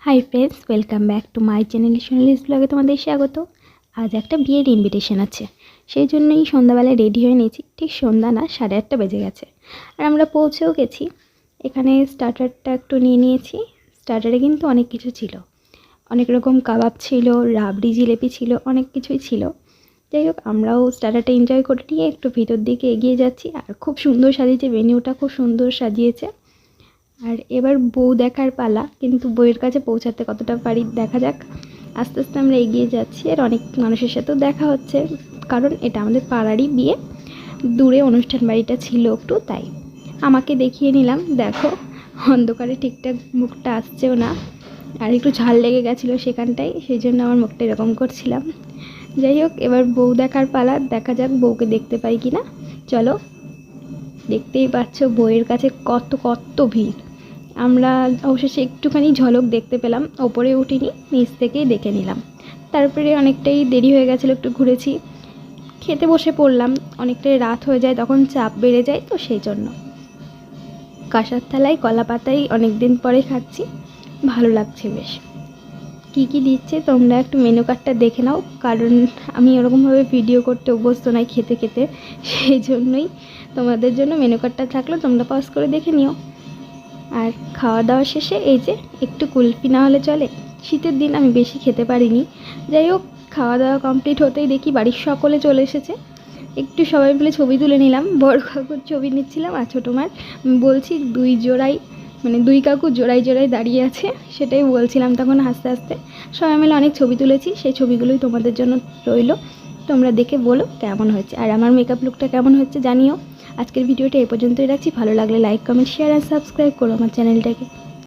Hi friends, welcome back to my channel Sonali's ব্লগে তোমাদের স্বাগত। আজ একটা বিয়ের ইনভিটেশন আছে, সেই জন্যই সন্ধ্যাবেলায় রেডি হয়ে নিয়েছি। ঠিক সন্ধ্যা না, 8:30 বেজে গেছে আর আমরা পৌঁছেও গেছি। এখানে স্টার্টারটা একটু নিয়ে নিয়েছি। স্টার্টারে কিন্তু অনেক কিছু ছিল, অনেক রকম কাবাব ছিল, রাবড়ি জিলেপি ছিল, অনেক কিছুই ছিল। যাই হোক, আমরাও স্টার্টারটা এনজয় করে নিয়ে একটু ভিতর দিকে এগিয়ে যাচ্ছি। আর খুব সুন্দর সাজিয়েছে, ভেনিউটা খুব সুন্দর সাজিয়েছে। আর এবার বউ দেখার পালা, কিন্তু বউয়ের কাছে পৌঁছাতে কতটা পারি দেখা যাক। আস্তে আস্তে আমরা এগিয়ে যাচ্ছি আর অনেক মানুষের সাথেও দেখা হচ্ছে, কারণ এটা আমাদের পাড়ারই বিয়ে। দূরে অনুষ্ঠান বাড়িটা ছিল একটু, তাই আমাকে দেখিয়ে নিলাম। দেখো, অন্ধকারে ঠিকঠাক মুখটা আসছেও না, আর একটু ঝাল লেগে গেছিলো সেখানটায়, সেই জন্য আমার মুখটা এরকম করছিলাম। যাই হোক, এবার বউ দেখার পালা, দেখা যাক বউকে দেখতে পাই কি না। চলো, দেখতেই পাচ্ছ বউয়ের কাছে কত কত ভিড়। আমরা অবশেষে একটুখানি ঝলক দেখতে পেলাম, ওপরে উঠিনি, নিচ থেকেই দেখে নিলাম। তারপরে অনেকটাই দেরি হয়ে গেছিলো, একটু ঘুরেছি, খেতে বসে পড়লাম। অনেকটাই রাত হয়ে যায়, তখন চাপ বেড়ে যায়, তো সেই জন্য কাঁসার থালায় কলা পাতাই অনেক দিন পরে খাচ্ছি, ভালো লাগছে বেশ। কী কী দিচ্ছে তোমরা একটু মেনু কার্ডটা দেখে নাও, কারণ আমি ওরকমভাবে ভিডিও করতে অভ্যস্ত নয় খেতে খেতে, সেই জন্যই তোমাদের জন্য মেনু কার্ডটা থাকলো, তোমরা পজ করে দেখে নিও। আর খাওয়া দাওয়া শেষে এই যে একটু কুলফি না হলে চলে, শীতের দিন আমি বেশি খেতে পারিনি। যাই হোক, খাওয়া দাওয়া কমপ্লিট হতেই দেখি বাড়ির সকলে চলে এসেছে। একটু সবাই মিলে ছবি তুলে নিলাম, বড় কাকুর ছবি নিচ্ছিলাম আর ছোটো মার। বলছি দুই কাকু জোড়ায় জোড়ায় দাঁড়িয়ে আছে, সেটাই বলছিলাম তখন হাসতে হাসতে। সবাই মিলে অনেক ছবি তুলেছি, সেই ছবিগুলোই তোমাদের জন্য রইলো, তোমরা দেখে বলো কেমন হয়েছে। আর আমার মেকআপ লুকটা কেমন হচ্ছে জানিও। আজকের ভিডিওটা এই পর্যন্তই রাখছি, ভালো লাগলে লাইক, কমেন্ট, শেয়ার আর সাবস্ক্রাইব করো আমার চ্যানেলটাকে।